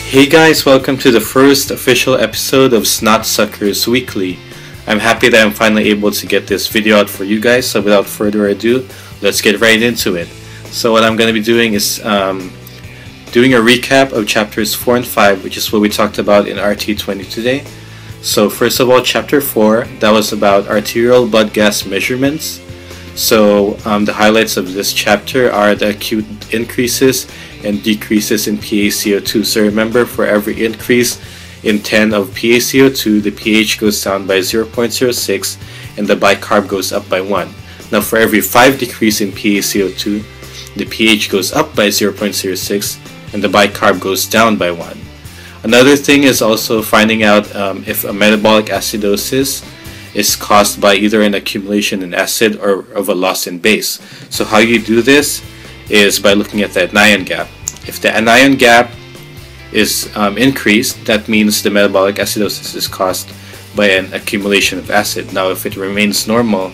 Hey guys, welcome to the first official episode of Snot Suckers Weekly. I'm happy that I'm finally able to get this video out for you guys, so without further ado, let's get right into it. So what I'm going to be doing is doing a recap of chapters 4 and 5, which is what we talked about in RT20 today. So first of all, chapter 4, that was about arterial blood gas measurements. So the highlights of this chapter are the acute increases and decreases in PaCO2. So remember, for every increase in 10 of PaCO2, the pH goes down by 0.06 and the bicarb goes up by 1. Now for every 5 decrease in PaCO2, the pH goes up by 0.06 and the bicarb goes down by 1. Another thing is also finding out if a metabolic acidosis is caused by either an accumulation in acid or of a loss in base. So how you do this is by looking at the anion gap. If the anion gap is increased, that means the metabolic acidosis is caused by an accumulation of acid. Now if it remains normal,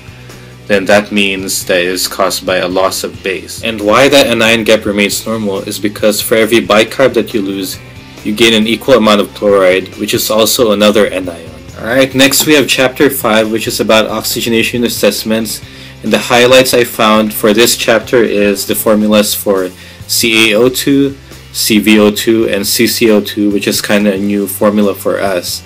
then that means that it is caused by a loss of base. And why that anion gap remains normal is because for every bicarb that you lose, you gain an equal amount of chloride, which is also another anion. Alright, next we have chapter 5, which is about oxygenation assessments. And the highlights I found for this chapter is the formulas for CaO2, CvO2, and CCO2, which is kind of a new formula for us.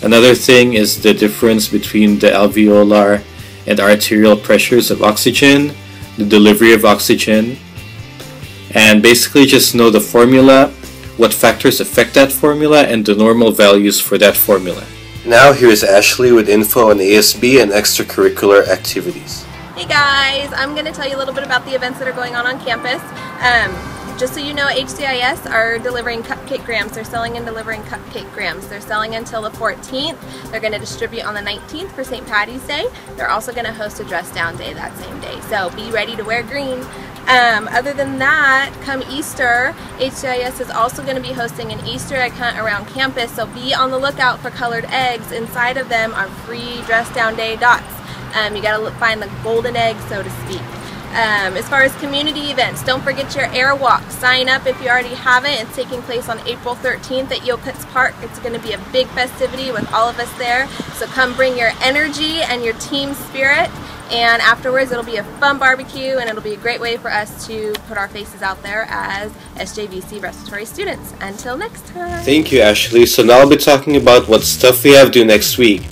Another thing is the difference between the alveolar and arterial pressures of oxygen, the delivery of oxygen, and basically just know the formula, what factors affect that formula, and the normal values for that formula. Now here's Ashley with info on ASB and extracurricular activities. Hey guys, I'm going to tell you a little bit about the events that are going on campus. Just so you know, HCIS are delivering cupcake grams. They're selling and delivering cupcake grams. They're selling until the 14th. They're going to distribute on the 19th for St. Patty's Day. They're also going to host a dress down day that same day. So be ready to wear green. Other than that, come Easter, HCIS is also going to be hosting an Easter egg hunt around campus. So be on the lookout for colored eggs. Inside of them are free dress down day dots. You got to find the golden egg, so to speak. As far as community events, don't forget your air walk. Sign up if you already haven't. It's taking place on April 13th at Yokut's Park. It's going to be a big festivity with all of us there. So come bring your energy and your team spirit. And afterwards it'll be a fun barbecue, and it'll be a great way for us to put our faces out there as SJVC respiratory students. Until next time. Thank you, Ashley. So now I'll be talking about what stuff we have due next week.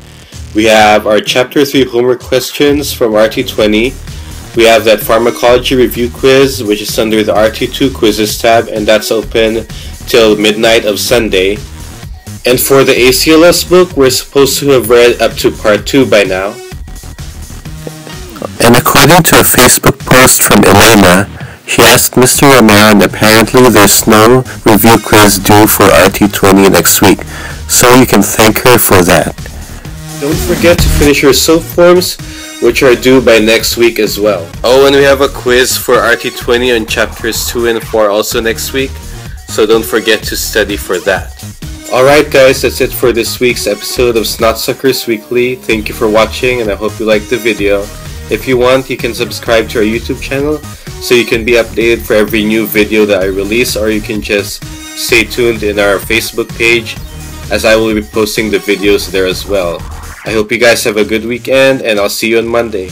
We have our Chapter 3 homework questions from RT20. We have that pharmacology review quiz, which is under the RT2 quizzes tab, and that's open till midnight of Sunday. And for the ACLS book, we're supposed to have read up to part 2 by now. And according to a Facebook post from Elena, she asked Mr. Rahman, apparently there's no review quiz due for RT20 next week, so you can thank her for that. Don't forget to finish your soap forms, which are due by next week as well. Oh, and we have a quiz for RT20 on chapters 2 and 4 also next week, so don't forget to study for that. Alright guys, that's it for this week's episode of Snot Suckers Weekly. Thank you for watching, and I hope you liked the video. If you want, you can subscribe to our YouTube channel so you can be updated for every new video that I release, or you can just stay tuned in our Facebook page, as I will be posting the videos there as well. I hope you guys have a good weekend, and I'll see you on Monday.